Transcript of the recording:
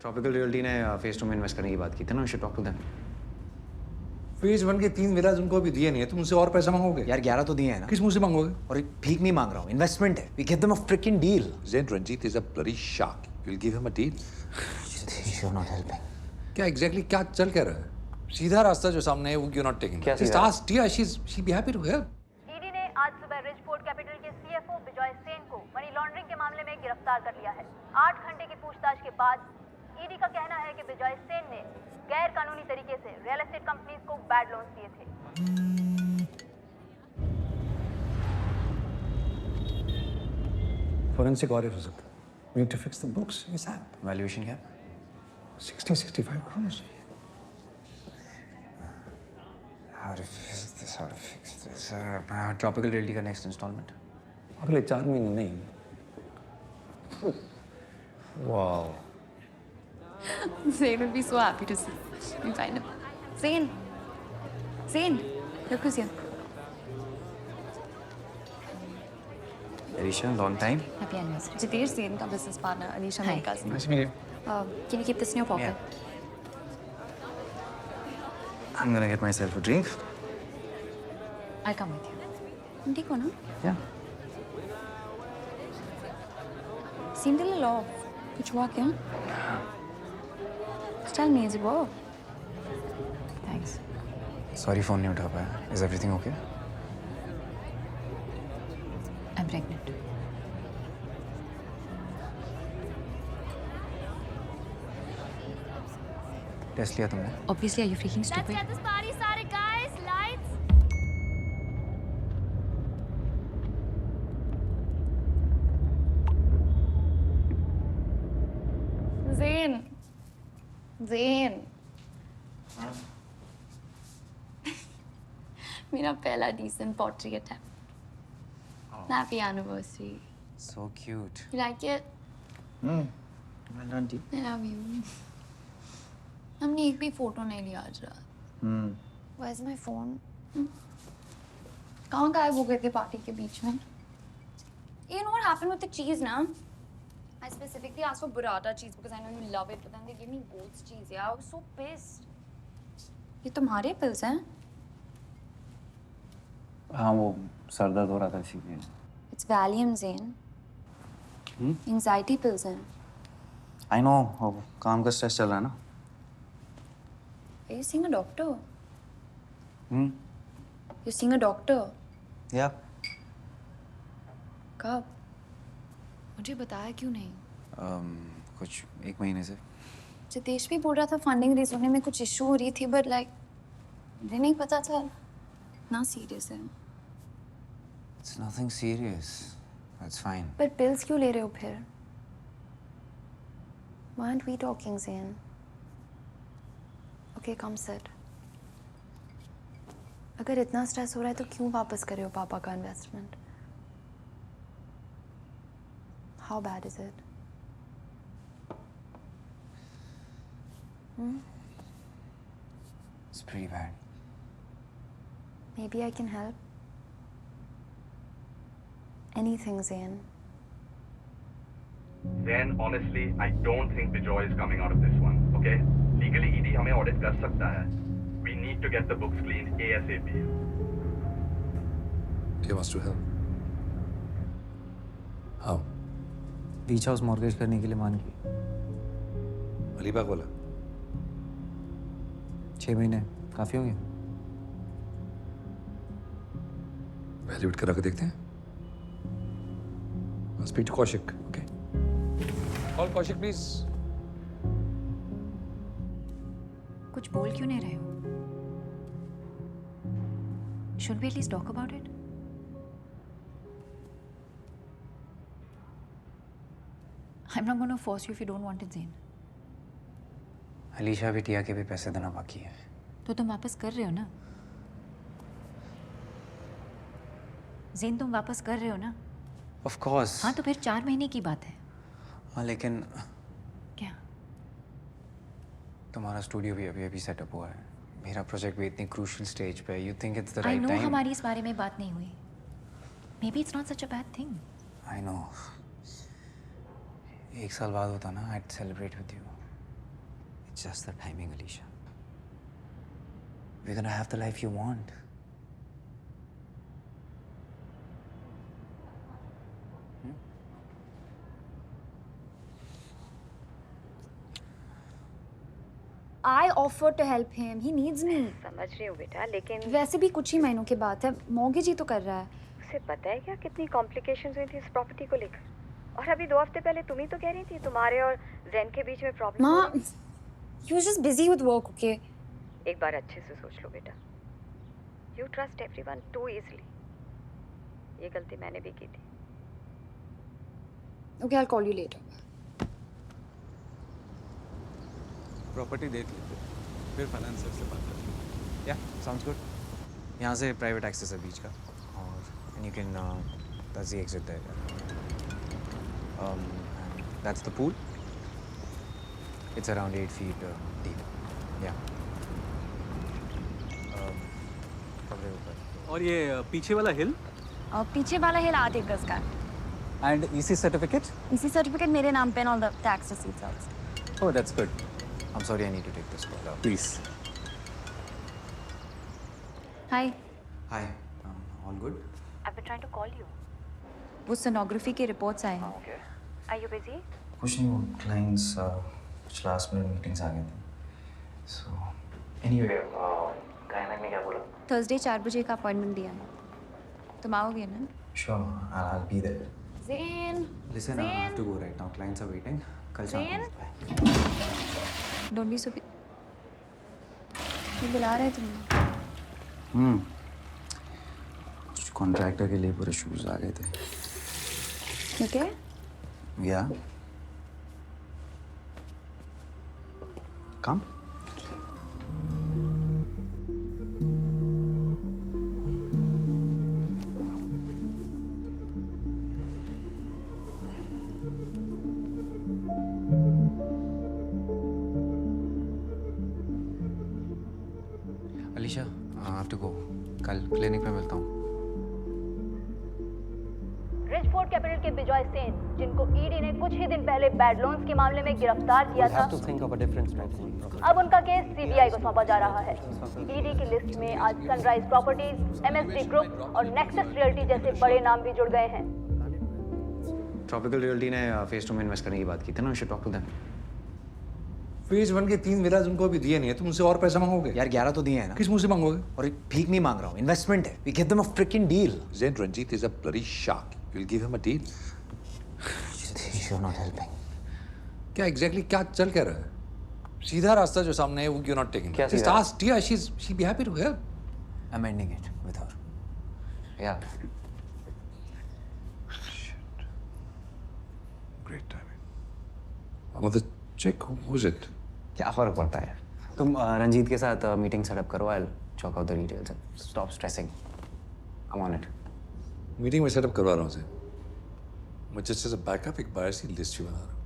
Tropical realty ने phase 2 में invest करने की बात की थी ना, we should talk to them. Phase 1 के 3 विलाज उनको अभी दिए नहीं है, तुम उनसे और पैसा मांगोगे? यार 11 तो दिए हैं ना। किस मुंह से मांगोगे? और एक भीख नहीं मांग रहा हूँ, इन्वेस्टमेंट है। We give them a freaking deal. Zain, Ranjit is a bloody shark. You'll give him a deal? You're not helping. क्या एग्जैक्टली क्या चल क्या रहा है? सीधा रास्ता जो सामने है वो क्यों नॉट टेकिंग? क्या Just सीधा? ask Tia, she'll be happy to help. ED ने आज सुबह रिचफोर्ड कैपिटल के सीएफओ विजय सेन को मनी लॉन्ड्रिंग के मामले में गिरफ्तार कर लिया है। 8 घंटे की पूछताछ के बाद ईडी का कहना है कि विजय सेन ने गैर कानूनी तरीके से रियल एस्टेट कंपनीज को बैड लोन्स दिए थे। Forensic audit हो सकता है. We need to fix the books ASAP. Valuation क्या? 60-65 crores. How to fix this? How to fix this? Tropical realty का नेक्स्ट इंस्टॉलमेंट। अगले 4 महीने नहीं. Wow. Zain would be so happy to see me find him. Zain! Zain! Look who's here. Alicia, long time. Happy anniversary. Jitesh Zain ka business partner, Alisha my cousin. Nice to meet you. Can you keep this in your pocket? I'm gonna get myself a drink. I'll come with you. ठीक हो ना? Yeah. Seemed a little off. कुछ हुआ क्या? Tell me, is it work? Thanks. Sorry, phone नहीं उठा पाया. Is everything okay? I'm pregnant. Test लिया तुमने? Obviously, are you freaking Let's stupid? get this party started, guys. Lights. Zain. Zain. मेरा पहला decent pottery attempt. Happy anniversary. So cute. You like it? Well done, T. I love you. हमने एक भी photo नहीं लिया आज रात. Where's my phone? कहाँ गायब हो गए थे पार्टी के बीच में? You know what happened with the cheese, ना? I specifically asked for burrata cheese because I know you love it, but then they gave me goat's cheese. Yeah, I was so pissed. ये तुम्हारे pills हैं? हाँ, वो sir दर्द हो रहा था इसीलिए। It's Valium, Zain. Anxiety pills हैं. I know, वो काम का स्ट्रेस चल रहा है ना। Are you seeing a doctor? You're seeing a doctor? Yeah. कब? मुझे बताया क्यों नहीं? कुछ 1 महीने से। जितेश भी बोल रहा था फंडिंग रेज होने में कुछ इशू हो रही थी, बट लाइक मुझे नहीं पता था ना सीरियस है. It's nothing serious. That's fine. पर पिल्स क्यों ले रहे हो फिर? Why aren't we talking, Zain? Okay, come sit. अगर इतना स्ट्रेस हो रहा है तो क्यों वापस कर रहे हो पापा का investment? How bad is it? It's pretty bad. Maybe I can help. Anything, Zain. Then honestly, I don't think Bijoy is coming out of this one. Okay? Legally, ED हमें audit कर सकता है. We need to get the books cleaned ASAP. Tia wants to help. How? Beach house mortgage करने के लिए मान गई। अलीबाग वाला? 6 महीने काफी हो गया। वैल्यूएट करा के देखते हैं. I'll speak to Kaushik, okay? Call Kaushik, please. कुछ बोल क्यों नहीं रहे हो? Should we at least talk about it? I'm not going to force you if you don't want it, Zain. Alisha भी टिया के भी पैसे देना बाकी है। तो तुम वापस कर रहे हो ना? ज़ेन तुम वापस कर रहे हो ना? Of course. हाँ तो फिर 4 महीने की बात है। हाँ लेकिन क्या? तुम्हारा स्टूडियो भी अभी सेटअप हुआ है। मेरा प्रोजेक्ट भी इतनी क्रूशियल स्टेज पे है। You think it's the I right know time? हमारी इस बारे में बात नहीं हुई। Maybe it's not such a bad thing. I know. 1 साल बाद होता ना, I'd celebrate with you. Just the timing, Alicia. We're gonna have the life you want. I offered to help him. He needs me. समझ रही हूँ बेटा, लेकिन वैसे भी कुछ ही महीनों की बात है, मॉर्गेज ही तो कर रहा है। उसे पता है क्या कितनी कॉम्प्लिकेशंस हुई थी इस प्रॉपर्टी को लेकर? और अभी 2 हफ्ते पहले तुम ही तो कह रही थी तुम्हारे और जैन के बीच में प्रॉब्लम। माँ, he was just busy with work, okay? एक बार अच्छे से सोच लो बेटा। You trust everyone too easily. ये गलती मैंने भी की थी। Okay, I'll call you later. Property देख लेते हैं, फिर फाइनेंसर से बात करते हैं। Yeah, sounds good. यहाँ से private access है बीच का, और and you can that's the exit there. And that's the pool. It's around 8 feet deep. Yeah. कमरे ऊपर. और ये पीछे वाला हिल और पीछे वाला हिल 8 एकड़ का है। And EC certificate? इसी सर्टिफिकेट मेरे नाम पे, and all the tax receipts also. Oh, that's good. I'm sorry, I need to take this call. Please. Hi. Hi. All good? I've been trying to call you. वो sonography के reports आए हैं। Okay. Are you busy? कुछ नहीं, वो clients कुछ last minute meetings आ गए थे, सो एनीवे गायना ने क्या बोला? थर्सडे 4 बजे का अपॉइंटमेंट दिया है। तुम आओगे ना? Sure, I'll be there. Zain. Listen, I have to go right now. Clients are waiting. कल शाम ज़ेन? को Don't be so. ये बुला रहे तुम्हें। कुछ कॉन्ट्रैक्टर के लिए पूरे शूज आ गए थे। Okay? Yeah. Come. Alicia, I have to go. कल क्लिनिक में मिलता हूँ। रिचफोर्ड कैपिटल के बिजॉय सेन, जिनको ईडी ने कुछ ही दिन पहले बैड लोन्स के मामले में गिरफ्तार किया था, अब उनका केस सीबीआई को सौंपा जा रहा है। ईडी की लिस्ट में आज सनराइज प्रॉपर्टीज, एमएसडी ग्रुप और नेक्सस रियल्टी जैसे बड़े नाम भी जुड़ गए हैं। ट्रॉपिकल रियल्टी ने फेज 2 में इन्वेस्ट करने की बात की थी ना, we should talk to them. Phase 1 के 3 विलाज उनको अभी दिए नहीं है, तुम उनसे और पैसा मांगोगे? यार 11 तो दिए हैं ना। किस मुंह से मांगोगे? और एक भीख नहीं मांग रहा हूँ, इन्वेस्टमेंट है। We give them a freaking deal. Zain Ranjit is a bloody shark. You'll give him a deal? You're not helping. क्या एग्जैक्टली क्या चल क्या रहा है? सीधा रास्ता जो सामने है वो क्यों नॉट टेकिंग? क्या जस्ट सीधा? Ask Tia, she'll be happy to help. I'm ending it with her. Yeah. Great timing. Another check, who's it? क्या फर्क पड़ता है? तुम रंजीत के साथ मीटिंग सेटअप करो। I'll chalk out the details and stop stressing. I'm on it. Meeting में setup करवा रहा हूँ उसे। मैं जस्ट एज अ बैकअप एक बायर सी लिस्ट ही बना रहा हूँ।